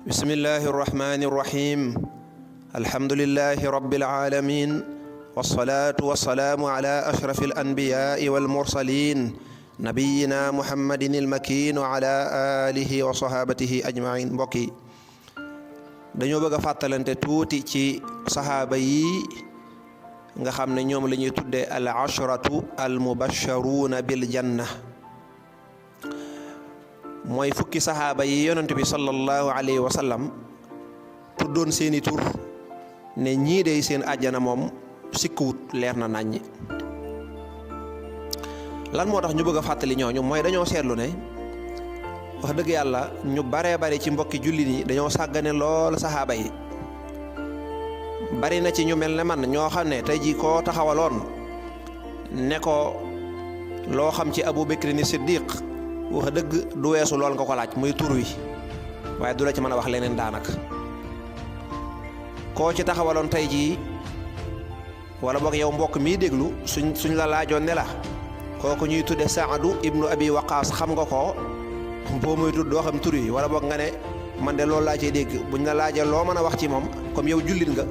bismillahi irrahmani irrahim alhamdulilahi rabbil alamin wasalaatu wasalaamu ala ashrafi alanbiyaai walmursalin nabiyina muhammadin ilmakin wa ala alihi wa sahabatihi ajmain. mbokk yi dañoo bëgg a fàttalante tuuti ci sahaaba yi nga xam ne ñoom la ñuy tuddee al ashratu al mubasharuuna bil janna, mooy fukki saxaaba yi yonent bi sallallahu alayhi wa sallam tuddoon seeni tur ne ñii dey seen àjjana moom sikkuwut, leer na naññi. lan moo tax ñu bëgg a fàttali ñooñu mooy dañoo seetlu ne wax dëgg yàlla ñu baree bari ci mbokki jullit yi dañoo sàggane lool saxaaba yi. bari na ci ñu mel ne man ñoo xam ne tey jii koo taxawaloon ne ko loo xam ci Abu Bakr ni Siddiq wax dëgg du weesu lool nga ko laaj muy tur wi, waaye du la ci mën a wax leneen daanaka. koo ci taxawaloon tey jii wala boog yow mbokk mii déglu suñ la laajoon ne la kooku ñuy tudde Saadu ibnu Abi Waqaas xam nga ko, boo muy tudd doo xam tur wi, wala boog nga ne man de loolu laa cee dégg. buñ la laajee loo mën a wax ci moom comme yow jullit nga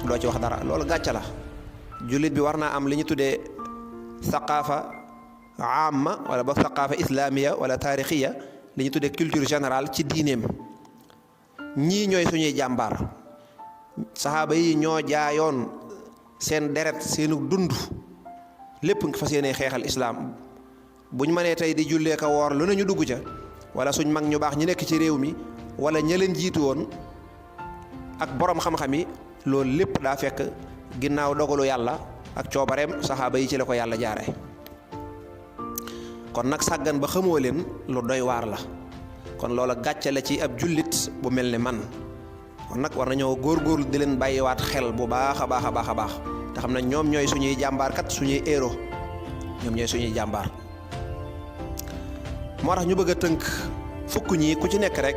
doo ci wax dara, loolu gàcce la. jullit bi war naa am li ñu tuddee saqaafa amma wala ba saqaafa islamiya wala taarixiya, li ñu tuddee culture générale ci diineem. ñii ñooy suñuy jàmbaar. saxaaba yi ñoo jaayoon seen deret seenu dund lépp nga fas yéene xeexal islaam. buñ mënee tey di jullee ka woor lu ne ñu dugg ca, wala suñ mag ñu baax ñi nekk ci réew mi wala ña leen jiitu woon ak borom xam-xam yi, loolu lépp daa fekk ginnaaw dogalu yàlla ak coobareem saxaaba yi ci la ko yàlla jaare. kon nag sàggan ba xamoo leen lu doy waar la. kon loola gàcce la ci ab jullit bu mel ne man. kon nag war nañoo góorgóorlu di leen bàyyiwaat xel bu baax a baax a baax a baax te xam ne ñoom ñooy suñuy jàmbaar kat, suñuy héros, ñoom ñooy suñuy jàmbaar. moo tax ñu bëgg a tënk fukk ñi ku ci nekk rek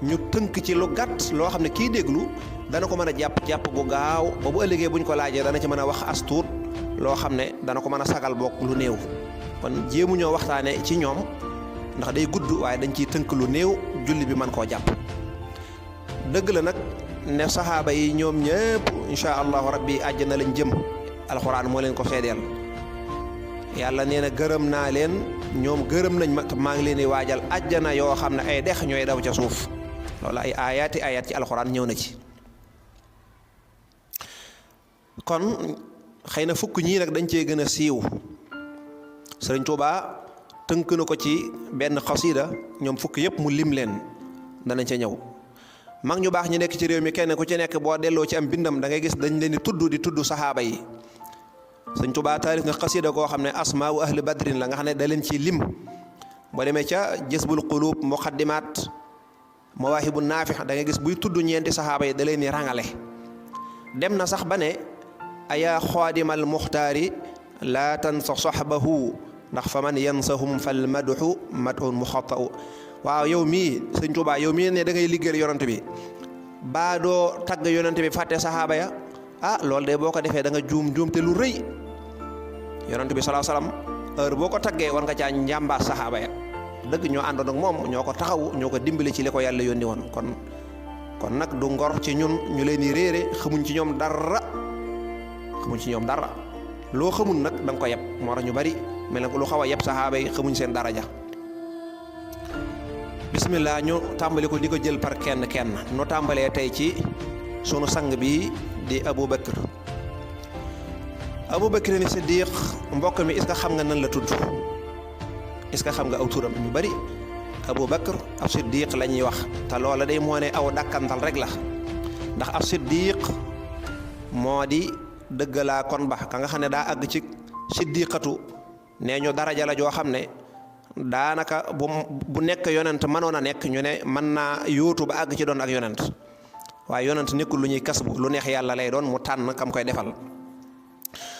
ñu tënk ci lu gàtt loo xam ne kii déglu dana ko mën a jàpp gu gaaw ba bu ëllëgee buñ ko laajee dana ci mën a wax as tuut loo xam ne dana ko mën a sagal bokk lu néew. kon jéemu ñoo waxtaane ci ñoom ndax day gudd, waaye dañ ciy tënk lu néew julli bi mën koo jàpp. dëgg la nag ne saxaaba yi ñoom ñëpp insha allahu rabbi àjjana lañ jëm, alxuraan moo leen ko seedeel. yàlla nee na gërëm naa leen, ñoom gërëm nañ ma, maa ngi leen di waajal àjjana yoo xam ne ay dex ñooy daw ca suuf. loolu ay aayaati aayaat ci alxuraan ñëw na ci. kon xëy na fukk ñii nag dañ cee gën a siiw. Sëriñ Tuubaa tënk na ko ci benn xasida, ñoom fukk yëpp mu lim leen, danañ ca ñëw. mag ñu baax ñi nekk ci réew mi kenn ku ci nekk boo delloo ci am bindam da ngay gis dañ leen di tudd saxaaba yi. Sëriñ Tuubaa taalif na xasida koo xam ne asmaau ahli badrin la, nga xam ne da leen ci lim. boo demee ca jazbul qulub muqaddimaat mawaahibu naafix da ngay gis buy tudd ñeenti saxaaba yi da leen di rangale. dem na sax ba ne ayaa xaadimal muxtaari laa tansa soxbahu, ndax fa man yansahum fal madxu madxun muxatau. waaw yow mii Sëriñ Tuubaa yow mii ne da ngay liggéeyal yonent bi baa doo tagg yonent bi fàtte saxaaba ya, loolu de boo ko defee da nga juum te lu rëy. yonent bi salaahu salaam heure boo ko taggee war nga caa njàmbaas saxaaba ya. dëgg ñoo àndoon ak moom, ñoo ko taxawu, ñoo ko dimbali ci li ko yàlla yónni woon. kon nag du ngor ci ñun ñu leen di réere, xamuñ ci ñoom dara. loo xamul nag da nga ko yeb. moo tax ñu bari mel na lu xaw a yeb saxaaba yi, xamuñ seen daraja. bismillah, ñu tàmbali ko di ko jël par kenn kenn. nu tàmbalee tey ci sunu sang bi di Abu Bakr. Abu Bakr ni Siddiq, mbokk mi est-ce que xam nga nan la tudd? est-ce que xam nga aw turam? ñu bari Abu Bakr ab Siddiq la ñuy wax, te loola day moo ne aw dakkantal rek la. ndax ab Siddiq moo di dëggalaa kon ba ka nga xam ne daa àgg ci siddiqatu. nee ñu daraja la joo xam ne daanaka bu nekk yonent mënoon a nekk ñu ne mën naa yóotu ba àgg ci doon ak yonent, waaye yonent nekkul lu ñuy kasbu, lu neex yàlla lay doon mu tànn kam koy defal.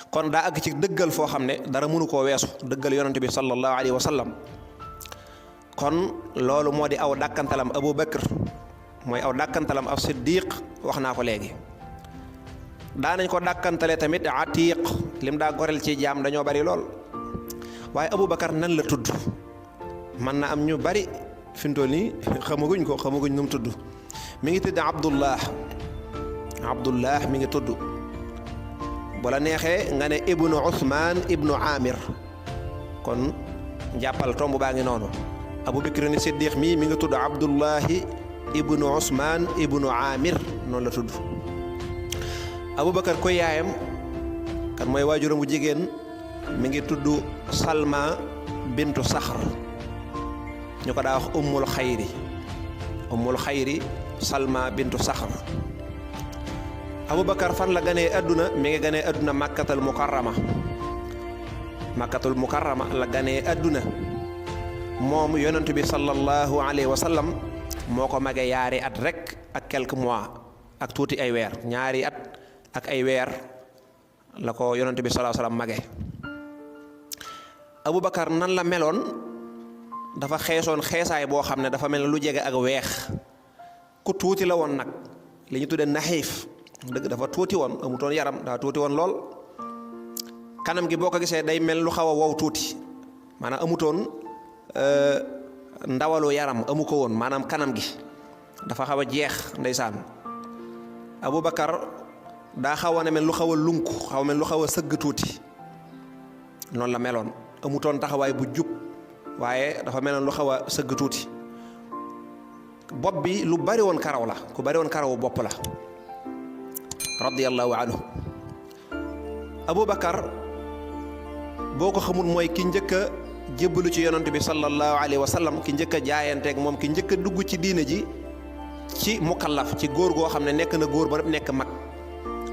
kon daa àgg ci dëggal foo xam ne dara mënu koo weesu, dëggal yonent bi sallallahu alayhi wa sallam. kon loolu moo di aw dàkkantalam Abu Bakr, mooy aw dàkkantalam ab siddiq, wax naa ko léegi. daanañ ko dàkkantale tamit atiq, lim daa goreel ci jaam dañoo bari lool. waaye Abu Bakar nan la tudd? mën na am ñu bari fi mu toll nii xamaguñ nu mu tudd. mi ngi tudd Abdullah mi ngi tudd bu la neexee nga ne ibnu Usmaan ibnu Amir kon jàppal tomb baa ngi noonu Abu Bakr ni Siddiq mi ngi tudd Abdullahi ibnu Usmaan ibnu Amir noonu la tudd Aboubacar koy yaayam kan mooy waajuram bu jigéen mi ngi tudd Salma bintu Saxr ñu ko daa wax ummul xayri Salma bintu Saxr Aboubacar fan la ganee adduna mi ngi ganee adduna Makkatul Mukarrama la ganee adduna moom yonent bi sallallahu alayhi wa sallam moo ko magee yaari at rek ak quelques mois ak tuuti ay weer ñaari at ak ay weer la ko yonent bi sallallahu alayhi wa sallam magee Aboubacar nan la meloon dafa xeesoon xeesaay boo xam ne dafa mel ne lu jege ak weex ku tuuti la woon nag li ñu tuddee naxiif dëgg dafa tuuti woon amutoon yaram dafa tuuti woon lool kanam gi boo ko gisee day mel lu xaw a wow tuuti maanaam amutoon ndawalu yaram amu ko woon maanaam kanam gi dafa xaw a jeex ndeysaan Aboubacar daa xaw a ne mel lu xaw a lunk xaw a mel lu xaw a sëgg tuuti noonu la meloon amutoon taxawaay bu jub waaye dafa meloon lu xaw a sëgg tuuti bopp bi lu bari woon karaw la ku bari woon karawu bopp la radiyallahu anhu Aboubacar boo ko xamul mooy ki njëkk a jébbalu ci yonent bi sallallahu alayhi wa sallam ki njëkk a jaayanteeg moom ki njëkk a dugg ci diine ji ci mukallaf ci góor goo xam ne nekk na góor ba nekk mag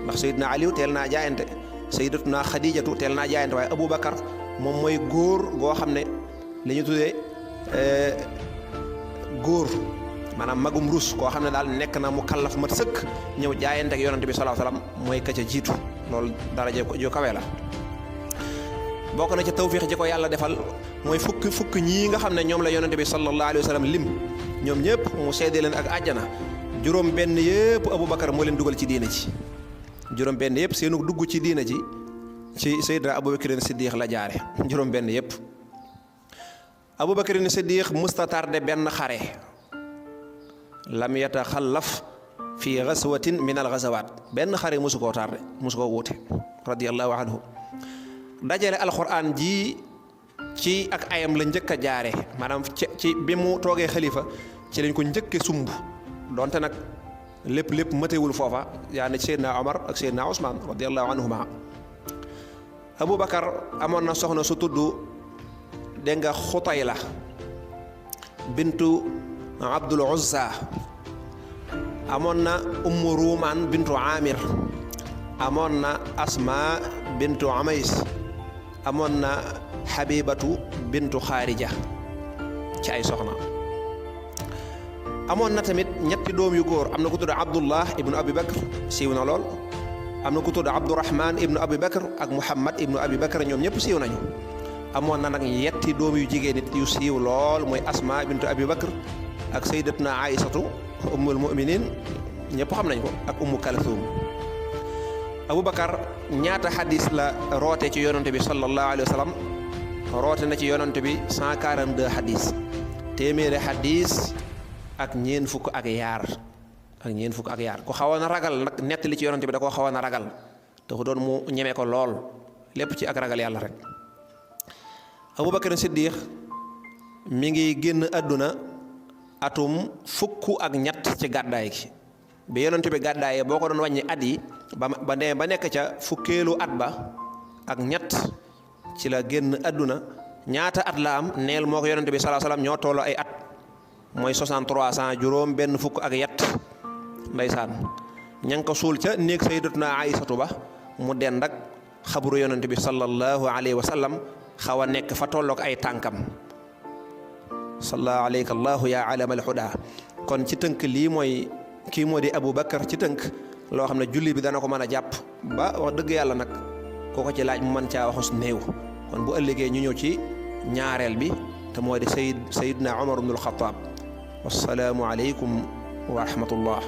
ndax Seydina Aliou teel naa jaayante Sayyidatuna Xadijatu teel naa jaayante waaye Aboubacar moom mooy góor goo xam ne li ñu tuddee góor maanaam magum rus koo xam ne daal nekk na mukallaf mat sëkk ñëw jaayante ak yonent bi sallallahu alayhi wa sallam mooy ka ca jiitu loolu daraja ju kawe la. bokk na ci tawfiix ji ko yàlla defal mooy fukk ñii nga xam ne ñoom la yonent bi sallallahu alayhi wa sallam lim ñoom ñëpp mu seede leen ak àjjana juróom benn yëpp Aboubacar moo leen dugal ci diina ji juróom benn yëpp seenu dugg ci diina ji ci Seydina Aboubacar Siddiq la jaare juróom benn yëpp Aboubacar Siddiq musta tardé benn xare lam yataxallaf fi ghazwatin min al ghazawat benn xare musu koo tardé musu koo wuute radiyallahu anhu dajale alxuraan ji ci ak ayam la njëkk a jaare maanaam ci bi mu toogee xalifa ci lañ ko njëkke sumb donte nag lépp matewul foofa yaa ne Seydina Omar ak Seydina Ousmane radiyallahu anhuma Aboubacar amoon na soxna su tudd dégg nga Xutayla bintu Abdul Uzza amoon na Ummu Ruumaan bintu Amir amoon na Asma bintu Amays amoon na Habibatu bintu Xaarija ci ay soxna amoon na tamit ñetti doom yu góor am na ku tudd Abdullah ibnu Abi Bakr siiw na lool am na ku tudd Abdurahman ibnu Abi Bakr ak Muhammad ibnu Abi Bakr ñoom ñëpp siiw nañu amoon na nag yetti doom yu jigéen nit yu siiw lool mooy Asma bintu Abi Bakr ak Sayyidatuna Aysatu ummul mu'minin ñëpp xam nañ ko ak Ummu Kalthum Aboubacar ñaata xadis la roote ci yonante bi sallallahu alayhi wa sallam roote na ci yonante bi 142 xadis téeméeri xadis ak ñeen fukk ak yaar ku xawoon a ragal nag nettali ci yonante bi da koo xawoon a ragal te ku doon mu ñeme ko lool lépp ci ak ragal yàlla rek Aboubacar Siddiq mi ngi génn àdduna atum fukk ak ñett ci gàddaay gi bi yonante bi gàddaayee boo ko doon wàññi at yi ba nekk ca fukkeelu at ba ak ñett ci la génn àdduna ñaata at la am neel moo ko yonante bi sallallahu alayhi wasallam ñoo tolloo ay at mooy 63 juróom benn fukk ak yett ndeysaan ña ngi ko suul ca néeg Sayyidatuna Aysatu ba mu dend ak xabru yonante bi sallallahu alayhi wa sallam xaw a nekk fa tollook ay tànkam salla alayka allahu ya alamal huda kon ci tënk lii mooy kii moo di Aboubacar ci tënk loo xam ne julli bi dana ko mën a jàpp ba wax dëgg yàlla nag koo ko ci laaj mu mën caa waxus néew kon bu ëllëgee ñu ñëw ci ñaareel bi te moo di Seydina Omar ibnul Xataab wassalaamu aleykum wa rahmatullah